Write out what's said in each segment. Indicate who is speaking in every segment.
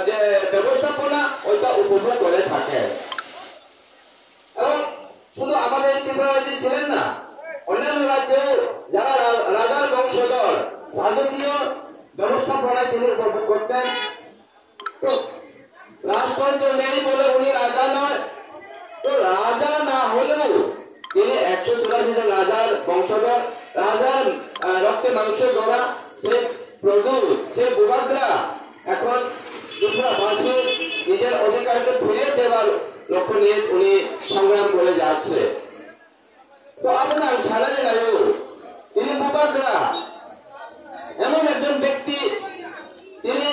Speaker 1: যে ব্যবস্থাপনা ওইটা উপভোগ করে থাকে। এবং শুধু আমাদের ত্রিপুরা রাজ্যে ছিলেন না, অন্যান্য রাজ্যে যারা রাজার বংশধর রাজকীয় ব্যবস্থাপনায় তিনি উপভোগ করতেন। তো রাজতন্ত্র নেই বলে উনি রাজা নয়, তো রাজা না হলেও তিনি 184 জন রাজার বংশধর, রাজার রক্তে মাংস গড়া সে প্রভু, সে বুবাদরা এখন ত্রিপুরাবাসী নিজের অধিকারকে ফিরিয়ে দেওয়ার লক্ষ্য নিয়ে উনি সংগ্রাম করে যাচ্ছে। তো আপনার সারাই নাইও তিনি বুবাদরা এমন একজন ব্যক্তি, তিনি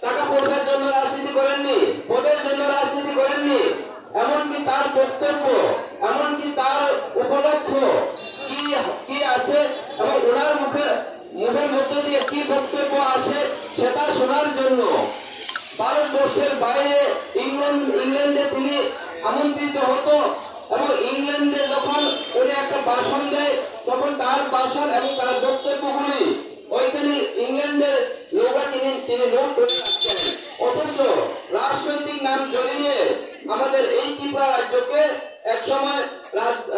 Speaker 1: টাকা পয়সার জন্য রাজনীতি করেননি, পদের জন্য রাজনীতি করেননি, এমনকি তার বক্তব্য, এমনকি তার উপলক্ষ কি আছে এবং ওনার মুখের মধ্য দিয়ে কি বক্তব্য আসে সেটা শোনার জন্য ভারতবর্ষের বাইরে ইংল্যান্ডে তিনি আমন্ত্রিত হতো। এবং ইংল্যান্ডে যখন উনি একটা ভাষণ দেয় তখন তার ভাষণ এবং তার বক্তব্যগুলি ওইখানে ইংল্যান্ডের লোকরা তিনি নোট করে রাখতেন। অথচ রাজনৈতিক নাম জড়িয়ে আমাদের এই ত্রিপুরা রাজ্যকে একসময়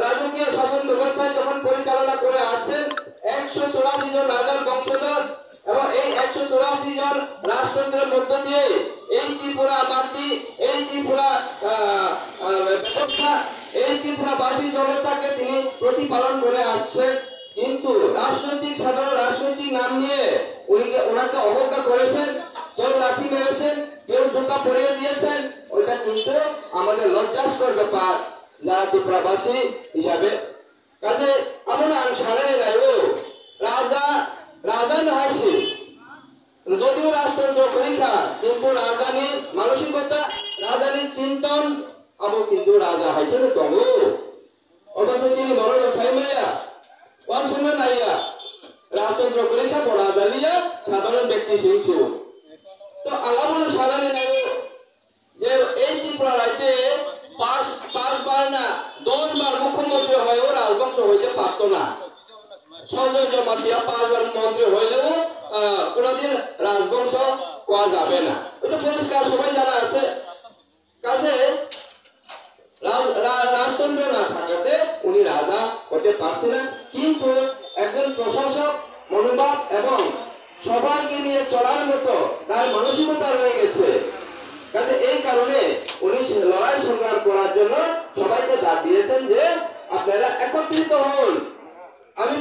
Speaker 1: রাজকীয় শাসন ব্যবস্থায় যখন পরিচালনা করে আছেন 184 জন রাজার বংশধর, এবং এই 184 জন রাজতন্ত্রের মধ্য দিয়ে এই ত্রিপুরা মাতৃ, এই ত্রিপুরা ব্যবস্থা, এই ত্রিপুরাবাসী জনতাকে তিনি প্রতিপালন করে আসছেন। কিন্তু সাধারণ রাজনৈতিক নাম নিয়ে ওনাকে অবজ্ঞা করেছেন, কেউ লাঠি মেরেছেন, কেউ জুতা পরিয়ে দিয়েছেন। ওইটা কিন্তু আমাদের লজ্জাস্কর ব্যাপার যারা ত্রিপুরাবাসী হিসাবে। কাজে আমরা সারে রাখবো রাজা নয়, যদিও রাজতন্ত্র পরীক্ষা, কিন্তু রাজধানীর মানসিকতা, রাজধানীর চিন্তন আমি কিন্তু রাজা হয়েছে তবু অবশ্য চিনি বড় সাইমাইয়া কোন সময় নাইয়া রাজতন্ত্র পরীক্ষা পড়া জানিয়া সাধারণ ব্যক্তি শিখছে। তো আল্লাহ সাধারণ যে এই ত্রিপুরা রাজ্যে 5 বার না 10 বার মুখ্যমন্ত্রী হয়েও রাজবংশ হইতে পারত না। 6 জন জমাতিয়া 5 বার মন্ত্রী হইলেও কোনদিন রাজবংশ পাওয়া যাবে না, এটা পরিষ্কার সবাই জানা আছে। কাজে রাজতন্ত্র না থাকাতে উনি রাজা হতে পারছে না, কিন্তু একজন প্রশাসক মনোভাব এবং সবাইকে নিয়ে চলার মতো তার মানসিকতা রয়ে গেছে। কাজে এই কারণে উনি লড়াই সংগ্রাম করার জন্য সবাইকে ডাক দিয়েছেন যে আপনারা একত্রিত হন। আমি